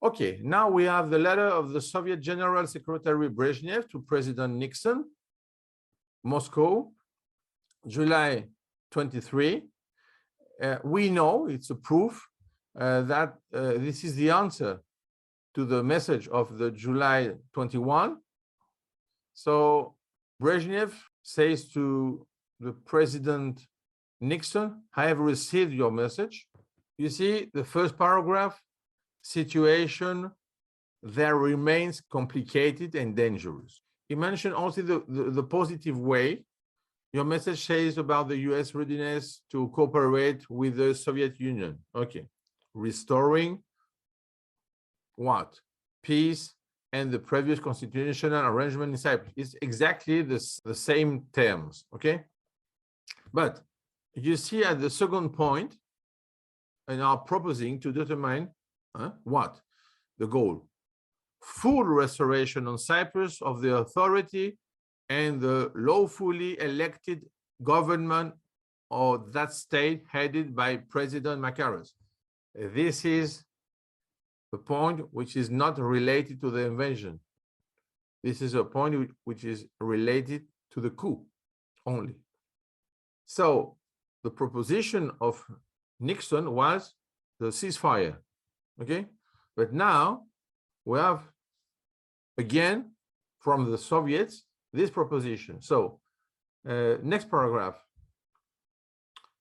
Okay, now we have the letter of the Soviet General Secretary Brezhnev to President Nixon, Moscow, July 23. We know it's a proof that this is the answer to the message of the July 21. So Brezhnev says to the President Nixon, I have received your message. You see the first paragraph, situation there remains complicated and dangerous. He mentioned also the positive way. Your message says about the US readiness to cooperate with the Soviet Union. Okay, restoring what? Peace and the previous constitutional arrangement in Cyprus. It's exactly the same terms, okay? But you see at the second point, and are proposing to determine what? The goal. Full restoration on Cyprus of the authority and the lawfully elected government of that state headed by President Lygeros. This is the point which is not related to the invasion. This is a point which is related to the coup only. So the proposition of Nixon was the ceasefire, okay? But now we have, again, from the Soviets, this proposition. So next paragraph,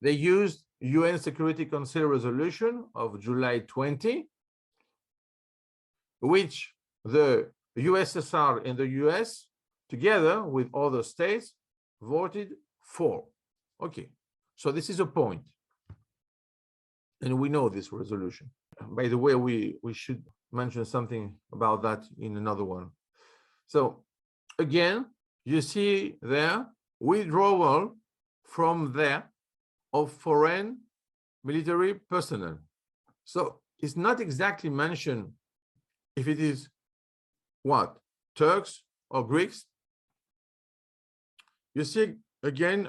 they used UN Security Council resolution of July 20, which the USSR and the US, together with other states, voted for. Okay, so this is a point. And we know this resolution. By the way, we should mention something about that in another one. So again, you see there, withdrawal from there of foreign military personnel. So it's not exactly mentioned if it is what? Turks or Greeks. You see again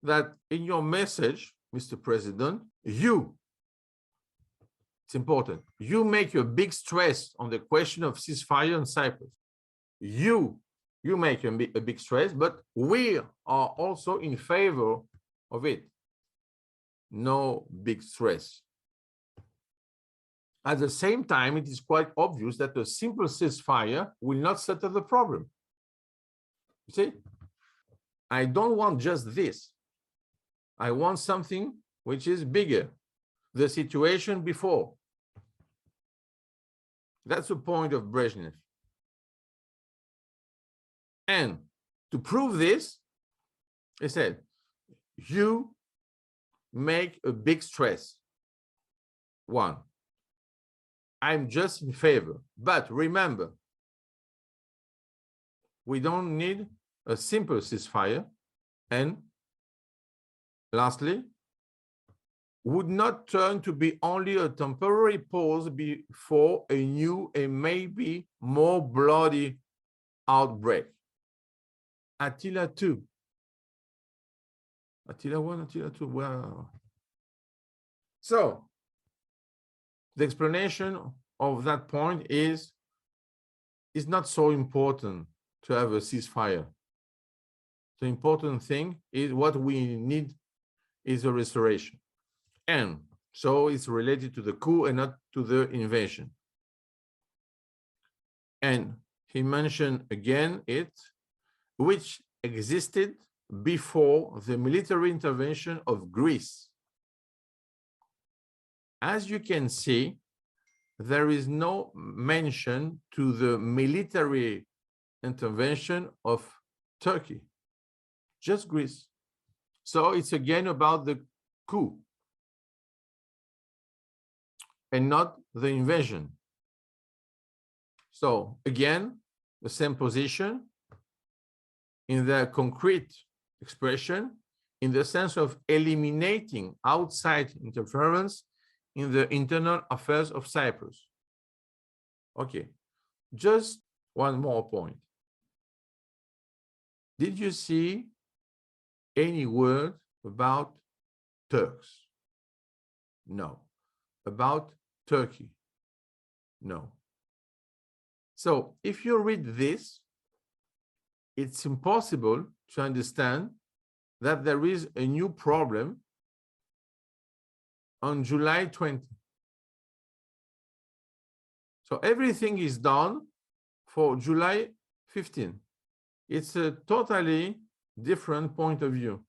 that in your message, Mr. President, it's important, you make a big stress on the question of ceasefire in Cyprus. You make a big stress, but we are also in favor of it. No big stress. At the same time, it is quite obvious that a simple ceasefire will not settle the problem. You see, I don't want just this. I want something which is bigger, the situation before. That's the point of Brezhnev. And to prove this, he said, you make a big stress. One, I'm just in favor. But remember, we don't need a simple ceasefire. And lastly, would not turn to be only a temporary pause before a new and maybe more bloody outbreak. Attila 2. Attila 1, Attila 2. Wow. So the explanation of that point is it's not so important to have a ceasefire. The important thing is what we need is a restoration. And so it's related to the coup and not to the invasion. And he mentioned again it, which existed before the military intervention of Greece. As you can see, there is no mention to the military intervention of Turkey, just Greece. So it's again about the coup and not the invasion. So again, the same position in the concrete expression, in the sense of eliminating outside interference in the internal affairs of Cyprus. Okay, just one more point. Did you see any word about Turks? No, about Turkey. No. So if you read this, it's impossible to understand that there is a new problem on July 20. So everything is done for July 15. It's a totally different point of view.